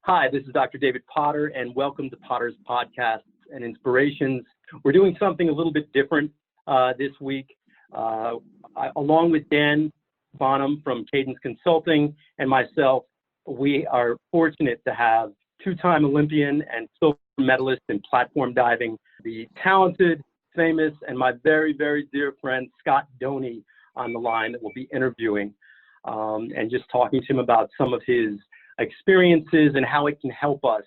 Hi, this is Dr. David Potter, and welcome to Potter's Podcasts and Inspirations. We're doing something a little bit different this week. Along with Dan Bonham from Cadence Consulting and myself, we are fortunate to have two-time Olympian and silver medalist in platform diving, the talented, famous, and my very, very dear friend, Scott Donie, on the line that we'll be interviewing and just talking to him about some of his experiences and how it can help us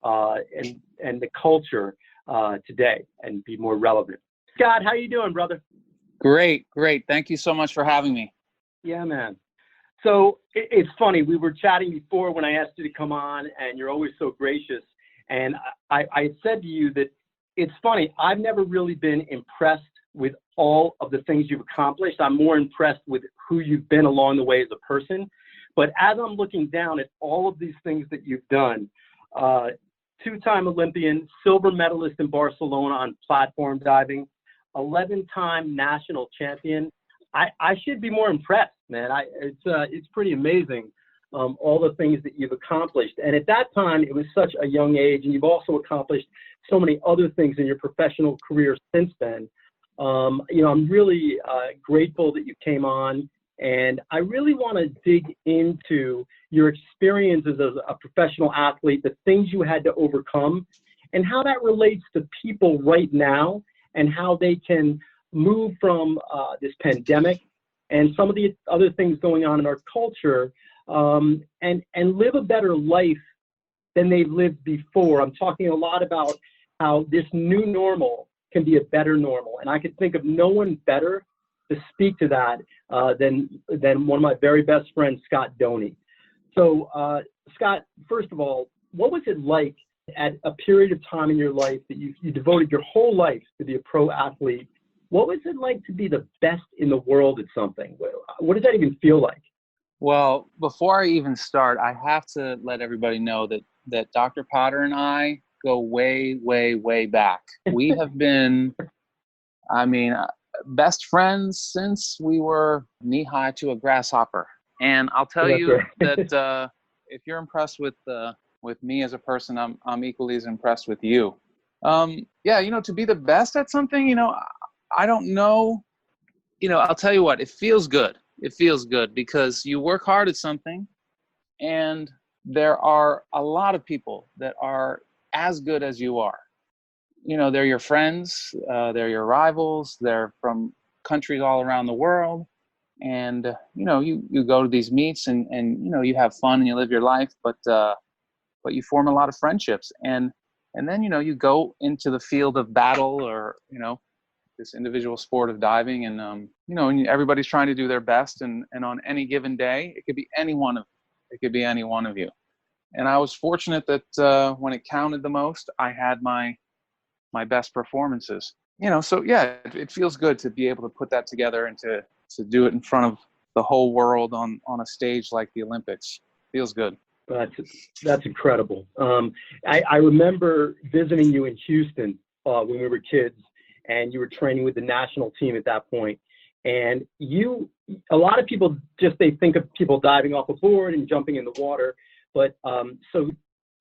and the culture today and be more relevant. Scott, how you doing, brother? Great. Thank you so much for having me. Yeah, man. So it's funny. We were chatting before when I asked you to come on, and you're always so gracious. And I said to you that it's funny. I've never really been impressed with all of the things you've accomplished. I'm more impressed with who you've been along the way as a person. But as I'm looking down at all of these things that you've done, two-time Olympian, silver medalist in Barcelona on platform diving, 11-time national champion, I should be more impressed, man. It's pretty amazing, all the things that you've accomplished. And at that time, it was such a young age, and you've also accomplished so many other things in your professional career since then. I'm really grateful that you came on. And I really want to dig into your experiences as a professional athlete, the things you had to overcome, and how that relates to people right now and how they can move from this pandemic and some of the other things going on in our culture and live a better life than they've lived before. I'm talking a lot about how this new normal can be a better normal. And I could think of no one better to speak to that than one of my very best friends, Scott Donie. So, Scott, first of all, what was it like at a period of time in your life that you devoted your whole life to be a pro athlete? What was it like to be the best in the world at something? What does that even feel like? Well, before I even start, I have to let everybody know that Dr. Potter and I go way, way, way back. We have been, best friends since we were knee-high to a grasshopper. And I'll tell you that if you're impressed with me as a person, I'm equally as impressed with you. To be the best at something, I don't know. I'll tell you what, it feels good. It feels good because you work hard at something, and there are a lot of people that are as good as you are. They're your friends, they're your rivals, they're from countries all around the world. And, you go to these meets and you have fun and you live your life, but you form a lot of friendships. And then, you go into the field of battle or, this individual sport of diving and, and everybody's trying to do their best. And on any given day, it could be any one of you. And I was fortunate that when it counted the most, I had my best performances, it feels good to be able to put that together and to do it in front of the whole world on a stage like the Olympics. Feels good. That's incredible. I remember visiting you in Houston when we were kids, and you were training with the national team at that point. And a lot of people they think of people diving off a board and jumping in the water. But so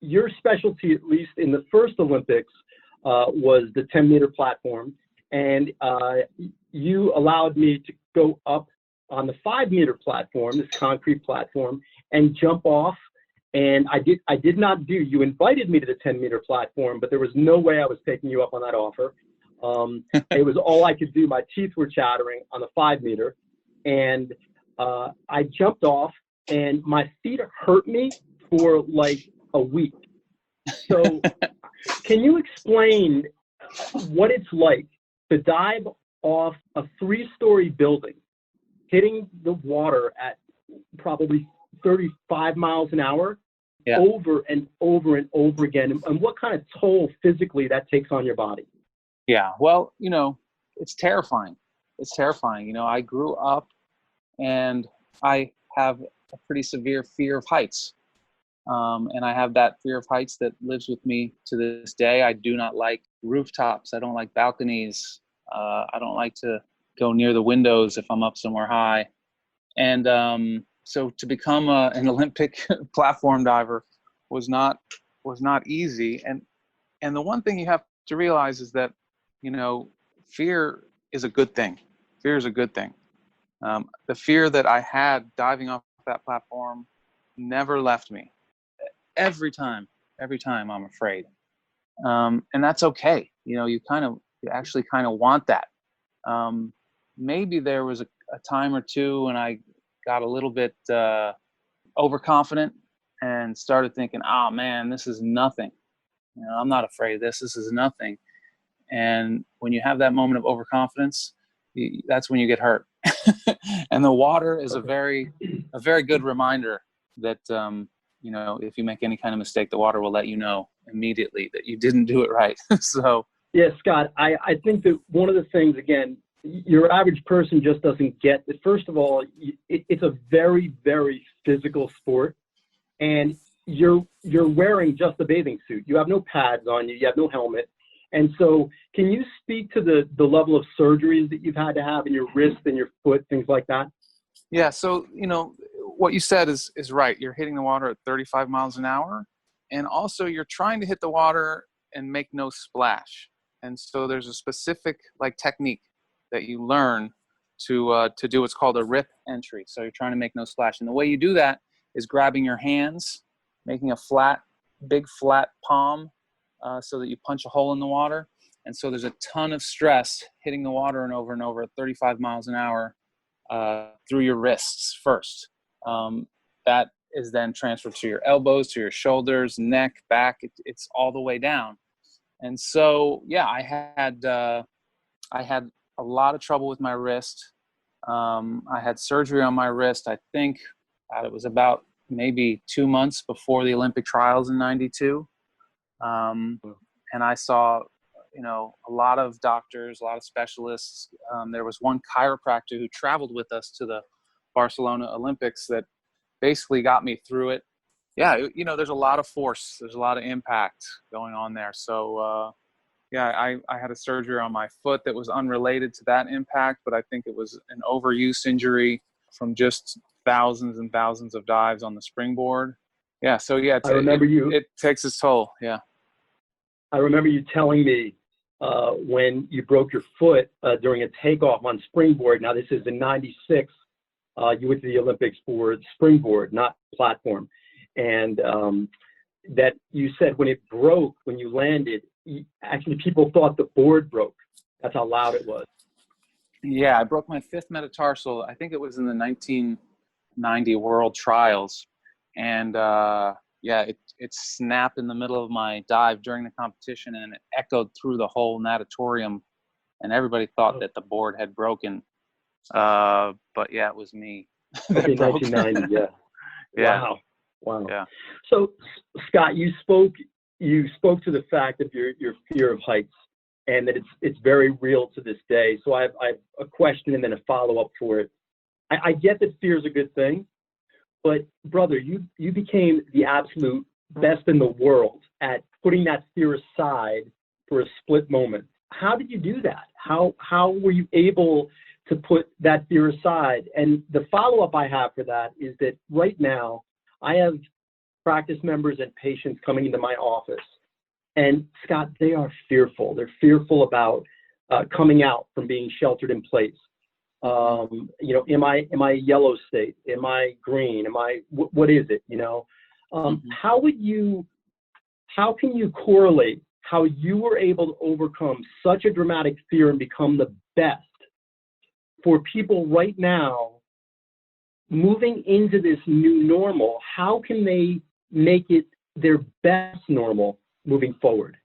your specialty, at least in the first Olympics, was the 10-meter platform, and you allowed me to go up on the 5-meter platform, this concrete platform, and jump off. And I did not do. You invited me to the 10-meter platform, but there was no way I was taking you up on that offer. It was all I could do. My teeth were chattering on the 5-meter, and I jumped off, and my feet hurt me for like a week. So can you explain what it's like to dive off a 3-story building, hitting the water at probably 35 miles an hour, over and over and over again, and what kind of toll physically that takes on your body? Yeah, well, it's terrifying. It's terrifying. I grew up and I have a pretty severe fear of heights. And I have that fear of heights that lives with me to this day. I do not like rooftops. I don't like balconies. I don't like to go near the windows if I'm up somewhere high. And so to become an Olympic platform diver was not easy. And the one thing you have to realize is that, fear is a good thing. Fear is a good thing. The fear that I had diving off that platform never left me. Every time I'm afraid. And that's okay. You actually kind of want that. Maybe there was a time or two when I got a little bit overconfident and started thinking, oh man, this is nothing. I'm not afraid of this. This is nothing. And when you have that moment of overconfidence, that's when you get hurt. And the water is a very good reminder that, if you make any kind of mistake, the water will let you know immediately that you didn't do it right. So. Yeah, Scott, I think that one of the things, again, your average person just doesn't get that. First of all, it's a very, very physical sport, and you're wearing just a bathing suit. You have no pads on you. You have no helmet. And so can you speak to the level of surgeries that you've had to have in your wrist and your foot, things like that? Yeah, so, what you said is right. You're hitting the water at 35 miles an hour, and also you're trying to hit the water and make no splash. And so there's a specific technique that you learn to do what's called a rip entry. So you're trying to make no splash. And the way you do that is grabbing your hands, making a big flat palm, so that you punch a hole in the water. And so there's a ton of stress hitting the water and over at 35 miles an hour through your wrists first. That is then transferred to your elbows, to your shoulders, neck, back. It's all the way down. And so, yeah, I had a lot of trouble with my wrist. I had surgery on my wrist. I think it was about maybe 2 months before the Olympic trials in '92. And I saw, a lot of doctors, a lot of specialists. There was one chiropractor who traveled with us to the Barcelona Olympics that basically got me through it. Yeah, there's a lot of force. There's a lot of impact going on there. So, I had a surgery on my foot that was unrelated to that impact, but I think it was an overuse injury from just thousands and thousands of dives on the springboard. Yeah, so yeah, it takes its toll. Yeah. I remember you telling me when you broke your foot during a takeoff on springboard. Now, this is in '96. You went to the Olympics for springboard, not platform. And that you said when it broke, when you landed, actually people thought the board broke. That's how loud it was. Yeah, I broke my fifth metatarsal. I think it was in the 1990 World Trials. And it snapped in the middle of my dive during the competition, and it echoed through the whole natatorium, and everybody thought that the board had broken. But yeah, it was me. Okay, 1990, yeah. Yeah. Wow. Yeah. So, Scott, you spoke to the fact of your fear of heights, and that it's very real to this day. So I have a question and then a follow-up for it. I get that fear is a good thing, but brother, you became the absolute best in the world at putting that fear aside for a split moment. How did you do that? How were you able to put that fear aside? And the follow-up I have for that is that right now I have practice members and patients coming into my office, and Scott, they are fearful. They're fearful about coming out from being sheltered in place. Am I a yellow state? Am I green? What is it? How can you correlate how you were able to overcome such a dramatic fear and become the best for people right now moving into this new normal? How can they make it their best normal moving forward?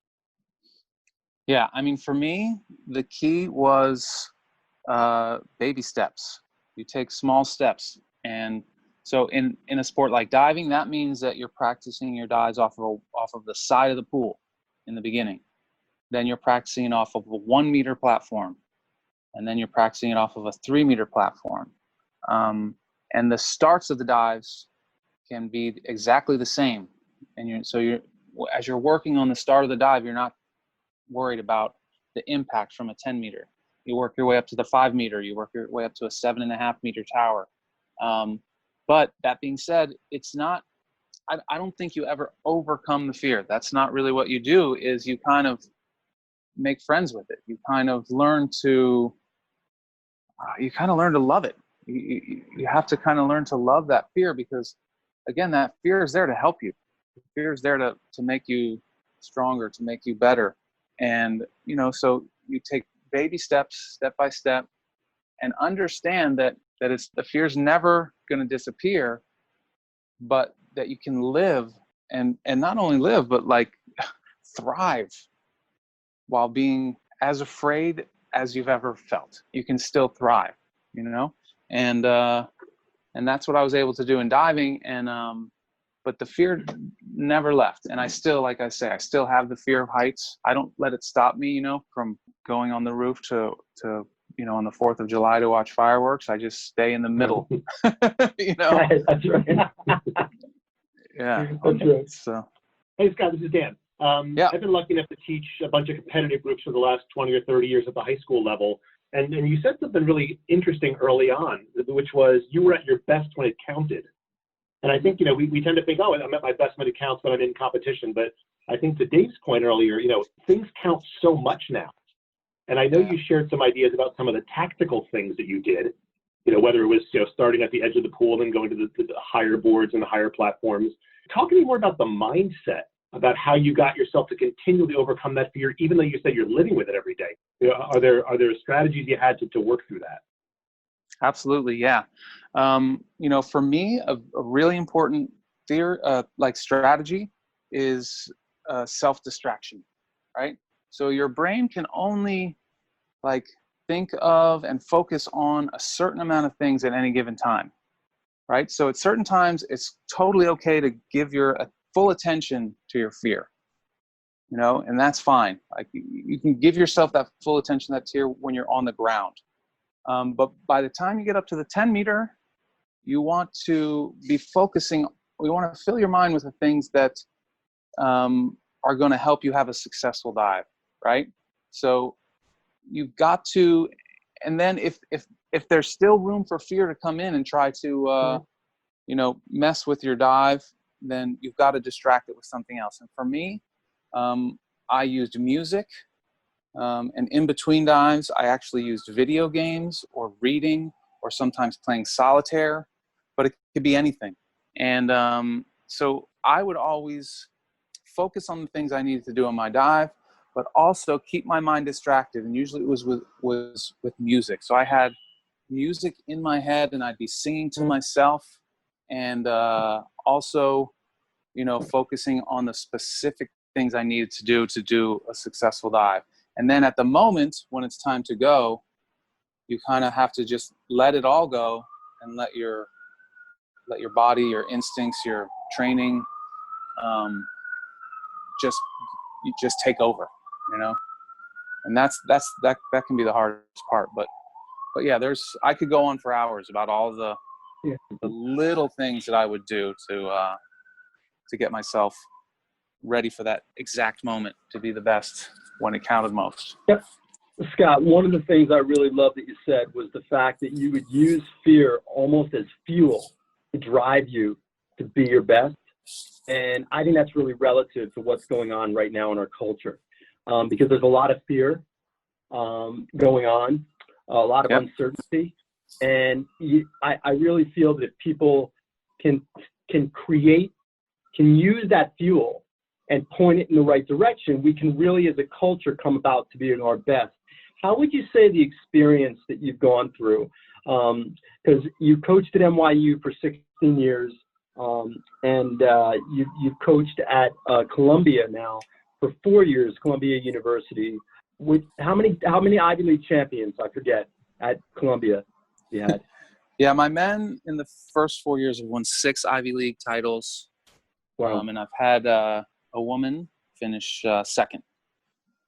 Yeah, I mean, for me, the key was baby steps. You take small steps. And so in a sport like diving, that means that you're practicing your dives off of the side of the pool in the beginning. Then you're practicing it off of a 1 meter platform. And then you're practicing it off of a 3 meter platform. And the starts of the dives can be exactly the same. And as you're working on the start of the dive, you're not worried about the impact from a 10 meter. You work your way up to the 5 meter. You work your way up to a 7.5 meter tower. But that being said, it's not I don't think you ever overcome the fear. That's not really what you do. Is you kind of make friends with it. You kind of learn to love it. You have to kind of learn to love that fear, because again, that fear is there to help you. Fear is there to make you stronger, to make you better. And, so you take baby steps, step by step, and understand that the fear's never going to disappear, but that you can live and not only live, but like thrive while being as afraid as you've ever felt. You can still thrive, and that's what I was able to do in diving. And, but the fear never left. And I still, like I say, I still have the fear of heights. I don't let it stop me, from going on the roof to on the 4th of July to watch fireworks. I just stay in the middle, That's right. Yeah. That's right. So. Hey, Scott, this is Dan. Yeah. I've been lucky enough to teach a bunch of competitive groups for the last 20 or 30 years at the high school level. And you said something really interesting early on, which was you were at your best when it counted. And I think, we tend to think, oh, I'm at my best when it counts when I'm in competition. But I think to Dave's point earlier, things count so much now. And I know you shared some ideas about some of the tactical things that you did, whether it was, starting at the edge of the pool and going to the higher boards and the higher platforms. Talk to me more about the mindset, about how you got yourself to continually overcome that fear, even though you said you're living with it every day. Are there strategies you had to work through that? Absolutely, yeah. For me, a really important fear, strategy, is self-distraction, right? So your brain can only think of and focus on a certain amount of things at any given time, right? So at certain times, it's totally okay to give your full attention to your fear, and that's fine. Like you can give yourself that full attention, that fear, when you're on the ground. But by the time you get up to the 10 meter, you want to be focusing, you want to fill your mind with the things that are going to help you have a successful dive, right? So you've got to, and then if there's still room for fear to come in and try to, mess with your dive, then you've got to distract it with something else. And for me, I used music. And in between dives, I actually used video games or reading or sometimes playing solitaire, but it could be anything. And so I would always focus on the things I needed to do on my dive, but also keep my mind distracted. And usually it was with music. So I had music in my head and I'd be singing to myself, and also, focusing on the specific things I needed to do a successful dive. And then at the moment when it's time to go, you kind of have to just let it all go and let your body, your instincts, your training, just take over, And that can be the hardest part. But yeah, I could go on for hours about all the little things that I would do to get myself ready for that exact moment to be the best when it counted most. Yep. Scott, one of the things I really love that you said was the fact that you would use fear almost as fuel to drive you to be your best. And I think that's really relative to what's going on right now in our culture, because there's a lot of fear going on, a lot of uncertainty. And I really feel that if people can use that fuel and point it in the right direction, we can really, as a culture, come about to being our best. How would you say the experience that you've gone through, because you coached at NYU for 16 years, and you've coached at Columbia now for 4 years, Columbia University. How many Ivy League champions, I forget, at Columbia you had? Yeah, my men in the first 4 years have won 6 Ivy League titles. Wow. And I've had a woman finish second.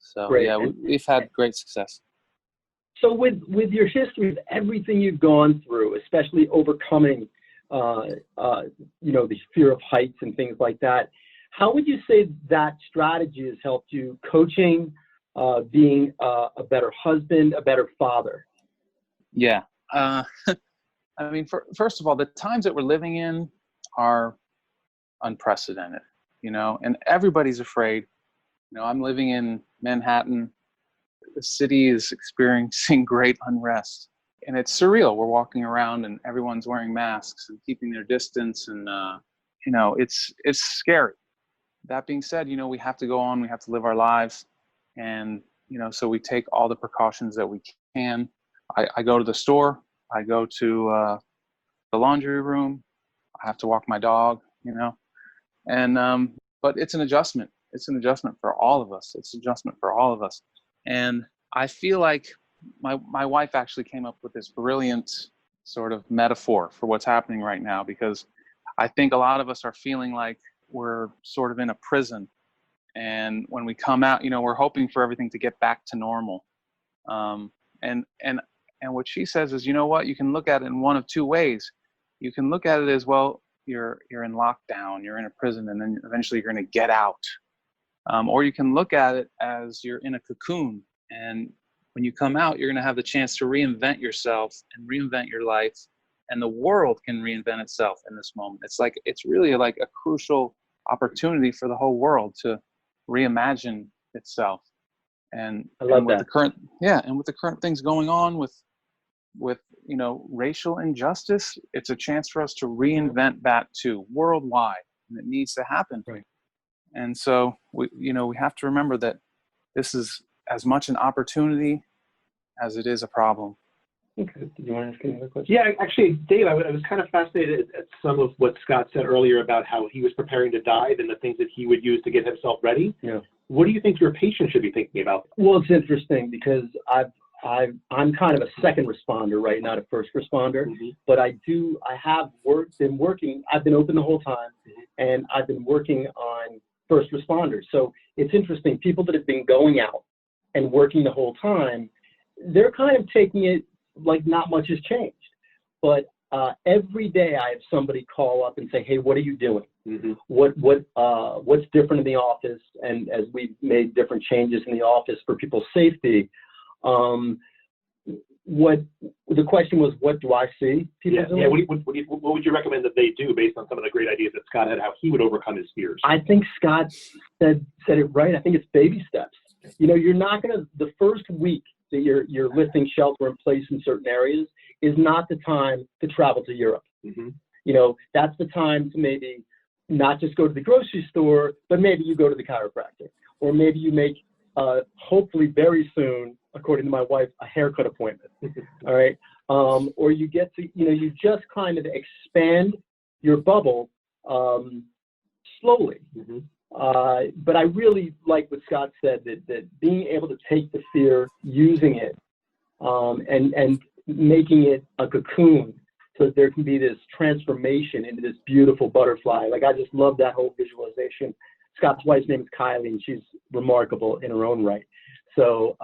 So great. Yeah, we've had great success. So with your history, with everything you've gone through, especially overcoming, the fear of heights and things like that, how would you say that strategy has helped you coaching, being a better husband, a better father? Yeah. I mean, first of all, the times that we're living in are unprecedented, and everybody's afraid. I'm living in Manhattan. The city is experiencing great unrest, and it's surreal. We're walking around and everyone's wearing masks and keeping their distance, and it's scary. That being said, we have to go on. We have to live our lives, and so we take all the precautions that we can. I go to the store. I go to the laundry room. I have to walk my dog. And but it's an adjustment. It's an adjustment for all of us. It's an adjustment for all of us. And I feel like my wife actually came up with this brilliant sort of metaphor for what's happening right now, because I think a lot of us are feeling like we're sort of in a prison. And when we come out, we're hoping for everything to get back to normal. And what she says is, what, you can look at it in one of two ways. You can look at it as, well, you're in lockdown, you're in a prison, and then eventually you're going to get out. Or you can look at it as you're in a cocoon, and when you come out, you're going to have the chance to reinvent yourself and reinvent your life, and the world can reinvent itself in this moment. It's really like a crucial opportunity for the whole world to reimagine itself. And I love with that. With the current things going on with racial injustice, it's a chance for us to reinvent that too, worldwide, and it needs to happen. Right. And so we have to remember that this is as much an opportunity as it is a problem. Okay. Did you want to ask another question? Yeah, actually, Dave, I was kind of fascinated at some of what Scott said earlier about how he was preparing to dive and the things that he would use to get himself ready. Yeah. What do you think your patient should be thinking about? Well, it's interesting because I'm kind of a second responder, right? Not a first responder, but I've been open the whole time, and I've been working on first responders. So it's interesting, people that have been going out and working the whole time, they're kind of taking it like not much has changed. But every day I have somebody call up and say, hey, what are you doing? What's different in the office? And as we've made different changes in the office for people's safety, what the question was, what do I see people doing? Yeah. What would you recommend that they do based on some of the great ideas that Scott had, how he would overcome his fears? I think Scott said it right. I think it's baby steps. You're not going to, the first week that you're lifting shelter in place in certain areas is not the time to travel to Europe. That's the time to maybe not just go to the grocery store, but maybe you go to the chiropractor, or maybe you make, hopefully very soon, according to my wife, a haircut appointment. All right. Or you get to, you just kind of expand your bubble slowly. But I really like what Scott said, that being able to take the fear, using it, and making it a cocoon so that there can be this transformation into this beautiful butterfly. Like, I just love that whole visualization. Scott's wife's name is Kylie, and she's remarkable in her own right. So,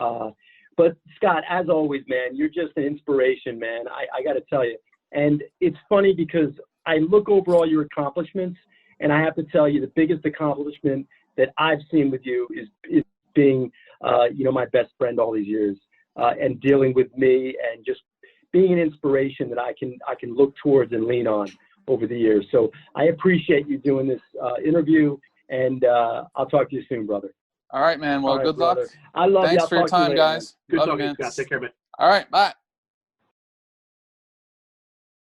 but Scott, as always, man, you're just an inspiration, man. I got to tell you. And it's funny because I look over all your accomplishments, and I have to tell you, the biggest accomplishment that I've seen with you is being, my best friend all these years, and dealing with me, and just being an inspiration that I can look towards and lean on over the years. So I appreciate you doing this interview, and I'll talk to you soon, brother. All right, man. Well, good luck. I love you. Thanks for your time, guys. Good Love you, talking, man. Scott. Take care, man. All right, bye.